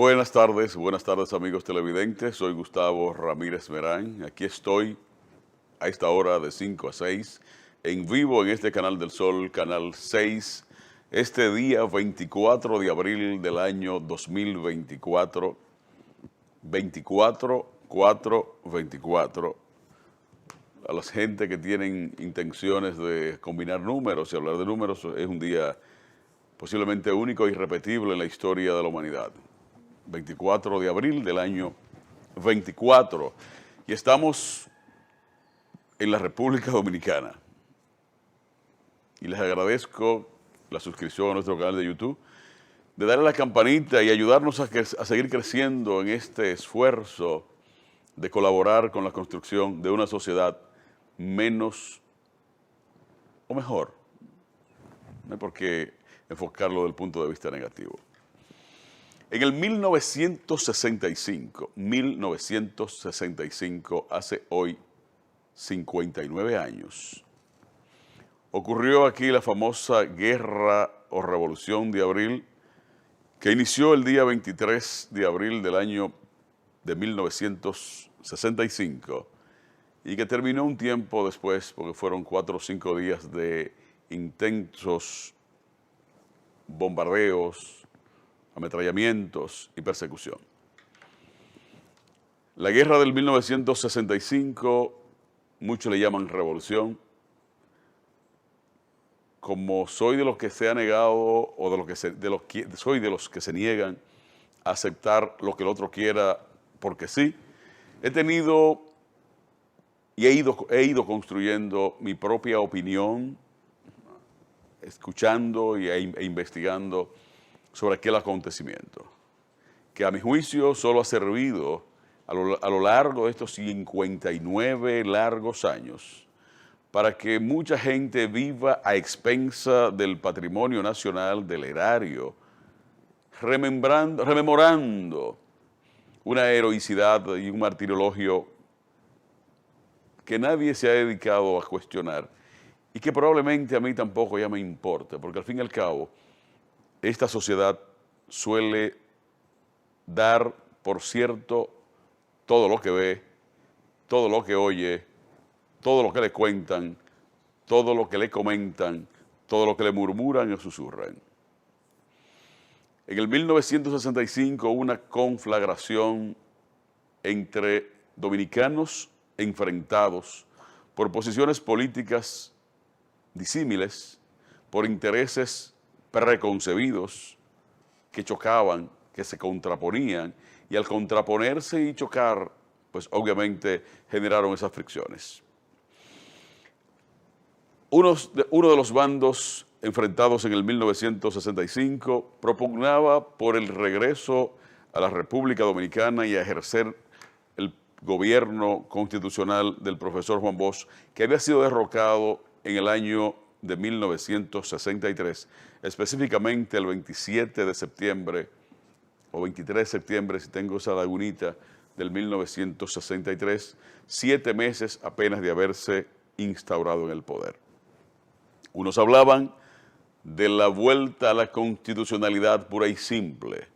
Buenas tardes amigos televidentes. Soy Gustavo Ramírez Merán. Aquí estoy a esta hora de 5 a 6 en vivo en este canal del Sol, Canal 6, este día 24 de abril del año 2024, 24. A la gente que tienen intenciones de combinar números y hablar de números, es un día posiblemente único e irrepetible en la historia de la humanidad. 24 de abril del año 24. Y estamos en la República Dominicana. Y les agradezco la suscripción a nuestro canal de YouTube, de darle a la campanita y ayudarnos a seguir creciendo en este esfuerzo de colaborar con la construcción de una sociedad menos o mejor. No hay por qué enfocarlo desde el punto de vista negativo. En el 1965, hace hoy 59 años, ocurrió aquí la famosa Guerra o Revolución de Abril, que inició el día 23 de abril del año de 1965 y que terminó un tiempo después, porque fueron 4 o 5 días de intensos bombardeos, ametrallamientos y persecución. La guerra del 1965, muchos le llaman revolución. Como soy de los que se ha negado o soy de los que se niegan a aceptar lo que el otro quiera porque sí, he tenido y he ido construyendo mi propia opinión, escuchando e investigando sobre aquel acontecimiento, que a mi juicio solo ha servido a lo largo de estos 59 largos años para que mucha gente viva a expensa del patrimonio nacional, del erario, rememorando una heroicidad y un martirologio que nadie se ha dedicado a cuestionar y que probablemente a mí tampoco ya me importa, porque al fin y al cabo esta sociedad suele dar por cierto todo lo que ve, todo lo que oye, todo lo que le cuentan, todo lo que le comentan, todo lo que le murmuran y susurran. En el 1965 hubo una conflagración entre dominicanos enfrentados por posiciones políticas disímiles, por intereses preconcebidos que chocaban, que se contraponían, y al contraponerse y chocar, pues obviamente generaron esas fricciones. Uno de los bandos enfrentados en el 1965 propugnaba por el regreso a la República Dominicana y a ejercer el gobierno constitucional del profesor Juan Bosch, que había sido derrocado en el año de 1963, específicamente el 27 de septiembre, o 23 de septiembre, si tengo esa lagunita, del 1963, 7 meses apenas de haberse instaurado en el poder. Unos hablaban de la vuelta a la constitucionalidad pura y simple,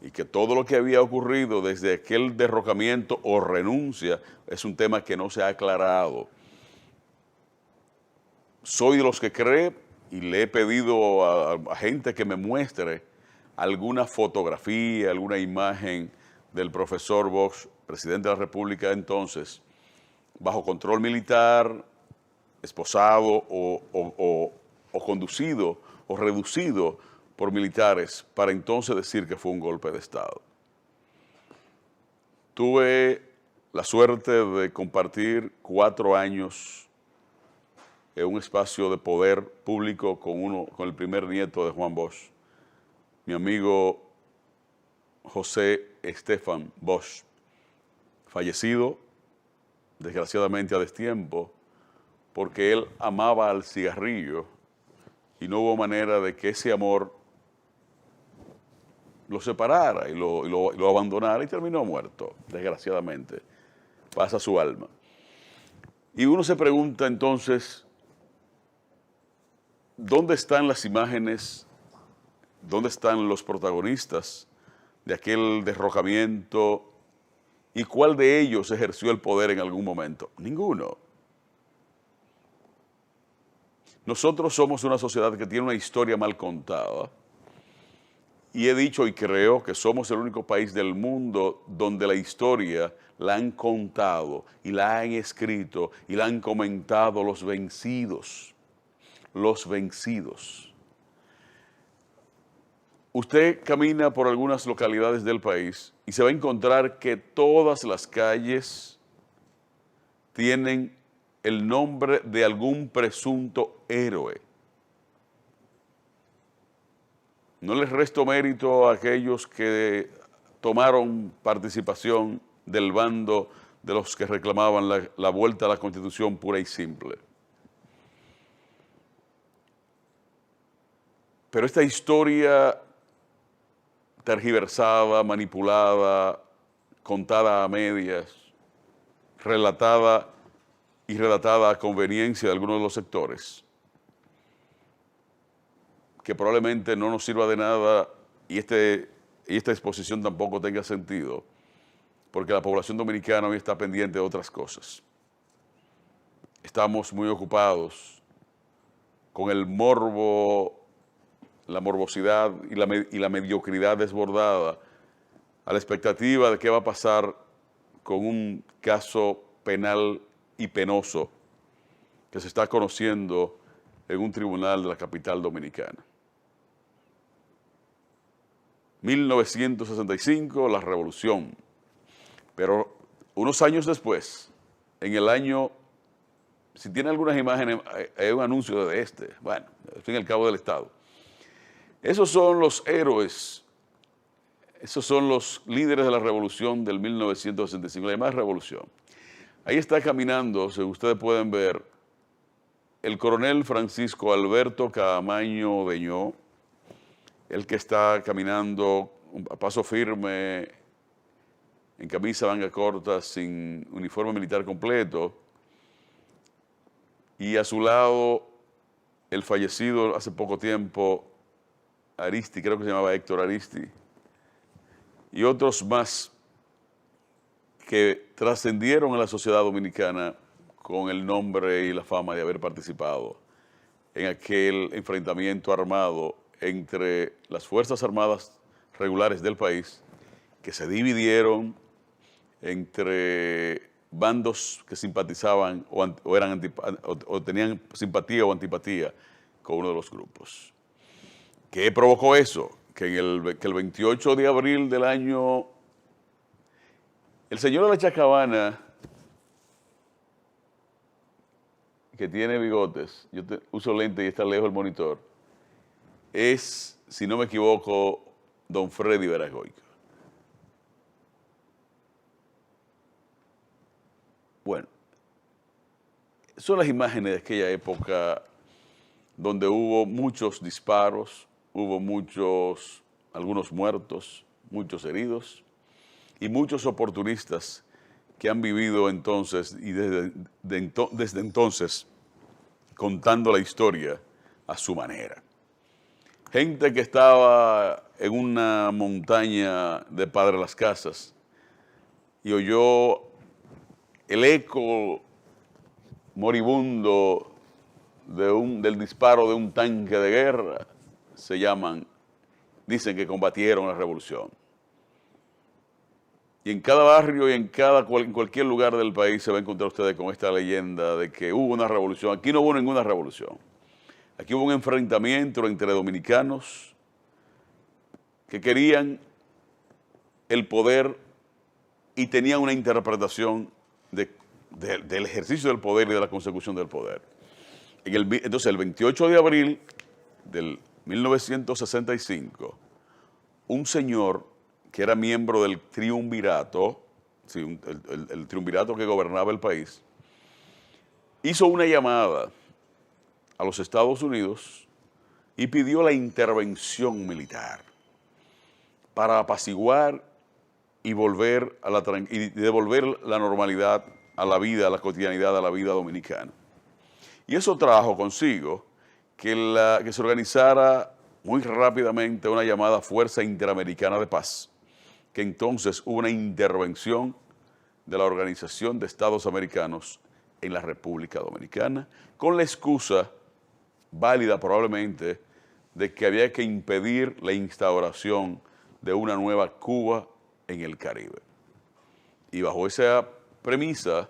y que todo lo que había ocurrido desde aquel derrocamiento o renuncia es un tema que no se ha aclarado. Soy de los que cree y le he pedido a gente que me muestre alguna fotografía, alguna imagen del profesor Bosch, presidente de la República entonces, bajo control militar, esposado o conducido o reducido por militares, para entonces decir que fue un golpe de Estado. Tuve la suerte de compartir 4 años en un espacio de poder público con el primer nieto de Juan Bosch, mi amigo José Estefan Bosch, fallecido desgraciadamente a destiempo, porque él amaba al cigarrillo y no hubo manera de que ese amor lo separara y lo abandonara, y terminó muerto, desgraciadamente. Pasa su alma. Y uno se pregunta entonces, ¿dónde están las imágenes? ¿Dónde están los protagonistas de aquel derrocamiento. ¿Y cuál de ellos ejerció el poder en algún momento? Ninguno. Nosotros somos una sociedad que tiene una historia mal contada y he dicho y creo que somos el único país del mundo donde la historia la han contado y la han escrito y la han comentado los vencidos. Los vencidos. Usted camina por algunas localidades del país y se va a encontrar que todas las calles tienen el nombre de algún presunto héroe. No les resto mérito a aquellos que tomaron participación del bando de los que reclamaban la vuelta a la Constitución pura y simple. Pero esta historia tergiversada, manipulada, contada a medias, relatada y relatada a conveniencia de algunos de los sectores, que probablemente no nos sirva de nada y esta exposición tampoco tenga sentido, porque la población dominicana hoy está pendiente de otras cosas. Estamos muy ocupados con el morbo, la morbosidad y la mediocridad desbordada a la expectativa de qué va a pasar con un caso penal y penoso que se está conociendo en un tribunal de la capital dominicana. 1965, la revolución. Pero unos años después, en el año, si tiene algunas imágenes, hay un anuncio de bueno, al fin y al cabo del Estado. Esos son los héroes, esos son los líderes de la revolución del 1965, la llamada revolución. Ahí está caminando, según ustedes pueden ver, el coronel Francisco Alberto Caamaño Deñó, el que está caminando a paso firme, en camisa manga corta, sin uniforme militar completo, y a su lado el fallecido hace poco tiempo Aristi, creo que se llamaba Héctor Aristi, y otros más que trascendieron en la sociedad dominicana con el nombre y la fama de haber participado en aquel enfrentamiento armado entre las Fuerzas Armadas regulares del país, que se dividieron entre bandos que simpatizaban o tenían simpatía o antipatía con uno de los grupos. ¿Qué provocó eso? Que el 28 de abril del año, el señor de la Chacabana, que tiene bigotes, uso lente y está lejos del monitor, es, si no me equivoco, don Freddy Veragoico. Bueno, son las imágenes de aquella época donde hubo muchos disparos, hubo algunos muertos, muchos heridos y muchos oportunistas que han vivido entonces y desde entonces contando la historia a su manera. Gente que estaba en una montaña de Padre Las Casas y oyó el eco moribundo del disparo de un tanque de guerra, dicen que combatieron la revolución. Y en cada barrio y en cualquier lugar del país se va a encontrar ustedes con esta leyenda de que hubo una revolución. Aquí no hubo ninguna revolución. Aquí hubo un enfrentamiento entre dominicanos que querían el poder y tenían una interpretación del ejercicio del poder y de la consecución del poder. Entonces, el 28 de abril del 1965, un señor que era miembro del triunvirato, sí, el triunvirato que gobernaba el país, hizo una llamada a los Estados Unidos y pidió la intervención militar para apaciguar y devolver la normalidad a la vida, a la cotidianidad, a la vida dominicana. Y eso trajo consigo que se organizara muy rápidamente una llamada Fuerza Interamericana de Paz, que entonces hubo una intervención de la Organización de Estados Americanos en la República Dominicana, con la excusa, válida probablemente, de que había que impedir la instauración de una nueva Cuba en el Caribe. Y bajo esa premisa,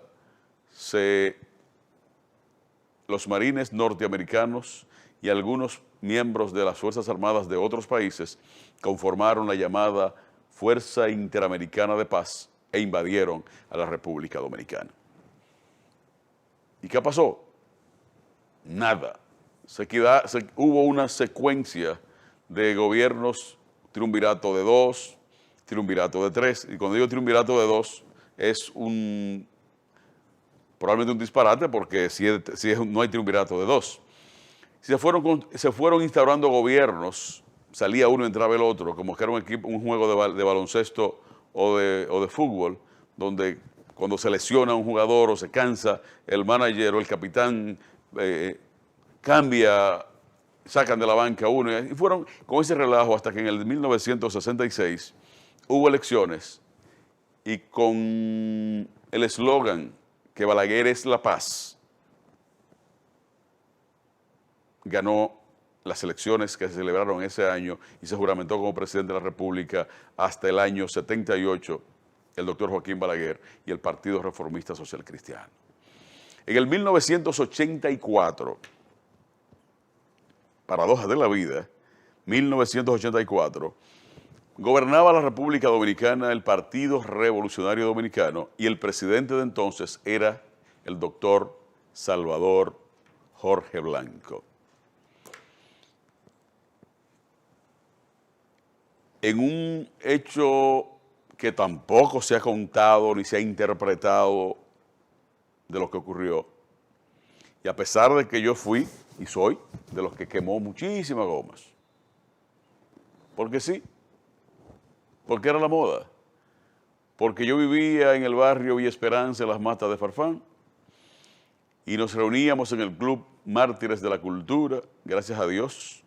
los marines norteamericanos y algunos miembros de las Fuerzas Armadas de otros países conformaron la llamada Fuerza Interamericana de Paz e invadieron a la República Dominicana. ¿Y qué pasó? Nada. Hubo una secuencia de gobiernos, triunvirato de 2, triunvirato de 3, y cuando digo triunvirato de 2 es probablemente un disparate, porque no hay triunvirato de 2. Se fueron instaurando gobiernos, salía uno, entraba el otro, como que era un juego de baloncesto o de fútbol, donde cuando se lesiona un jugador o se cansa, el manager o el capitán cambia, sacan de la banca uno, y fueron con ese relajo hasta que en el 1966 hubo elecciones, y con el eslogan que Balaguer es la paz, ganó las elecciones que se celebraron ese año y se juramentó como presidente de la República hasta el año 78, el doctor Joaquín Balaguer y el Partido Reformista Social Cristiano. En el 1984, paradoja de la vida, 1984, gobernaba la República Dominicana el Partido Revolucionario Dominicano y el presidente de entonces era el doctor Salvador Jorge Blanco. En un hecho que tampoco se ha contado ni se ha interpretado de lo que ocurrió, y a pesar de que yo fui y soy de los que quemó muchísimas gomas, porque sí, porque era la moda, porque yo vivía en el barrio Villa Esperanza, en las Matas de Farfán, y nos reuníamos en el Club Mártires de la Cultura, gracias a Dios,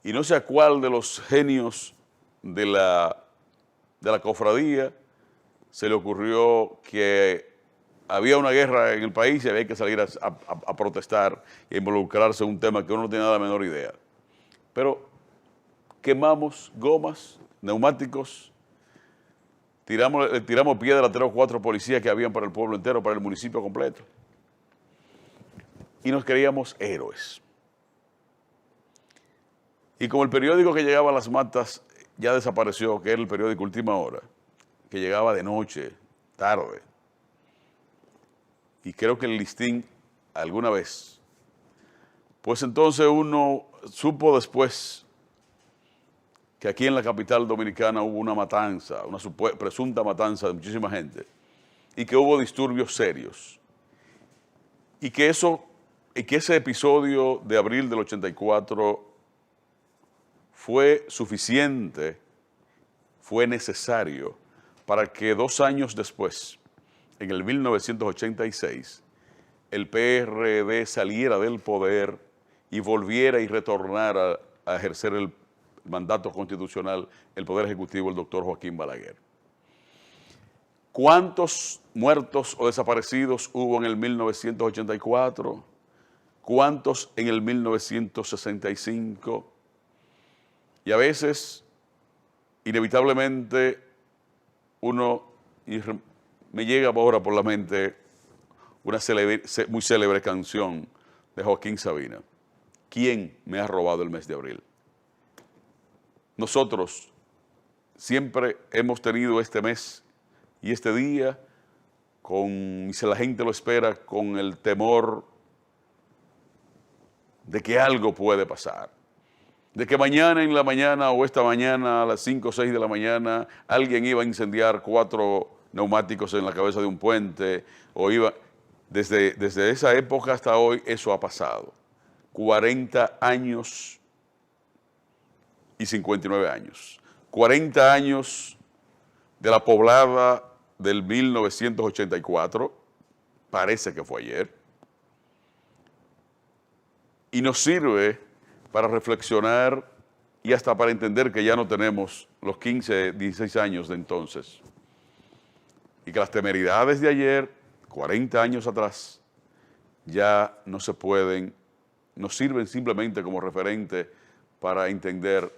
y no sé a cuál de los genios de la cofradía se le ocurrió que había una guerra en el país y había que salir a protestar e involucrarse en un tema que uno no tenía la menor idea. Pero quemamos gomas, neumáticos, tiramos piedra a 3 o 4 policías que habían para el pueblo entero, para el municipio completo. Y nos creíamos héroes. Y como el periódico que llegaba a las matas ya desapareció, que era el periódico Última Hora, que llegaba de noche, tarde, y creo que el listín alguna vez, pues entonces uno supo después que aquí en la capital dominicana hubo una matanza, una presunta matanza de muchísima gente, y que hubo disturbios serios, y que ese episodio de abril del 84 fue suficiente, fue necesario para que 2 años después, en el 1986, el PRD saliera del poder y volviera y retornara a ejercer el mandato constitucional, el Poder Ejecutivo, el doctor Joaquín Balaguer. ¿Cuántos muertos o desaparecidos hubo en el 1984? ¿Cuántos en el 1965? Y a veces, inevitablemente, me llega ahora por la mente una muy célebre canción de Joaquín Sabina. ¿Quién me ha robado el mes de abril? Nosotros siempre hemos tenido este mes y este día, y si la gente lo espera, con el temor de que algo puede pasar. De que mañana en la mañana o esta mañana a las 5 o 6 de la mañana alguien iba a incendiar 4 neumáticos en la cabeza de un puente desde esa época hasta hoy eso ha pasado. 40 años y 59 años. 40 años de la poblada del 1984, parece que fue ayer, y nos sirve para reflexionar y hasta para entender que ya no tenemos los 15, 16 años de entonces. Y que las temeridades de ayer, 40 años atrás, ya no se pueden, nos sirven simplemente como referente para entender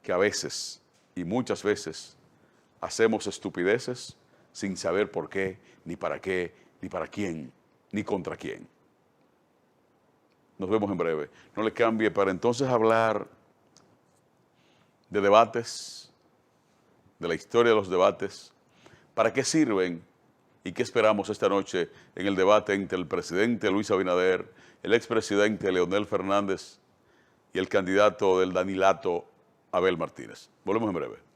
que a veces, y muchas veces, hacemos estupideces sin saber por qué, ni para quién, ni contra quién. Nos vemos en breve. No le cambie para entonces hablar de debates, de la historia de los debates, para qué sirven y qué esperamos esta noche en el debate entre el presidente Luis Abinader, el expresidente Leonel Fernández y el candidato del Danilato Abel Martínez. Volvemos en breve.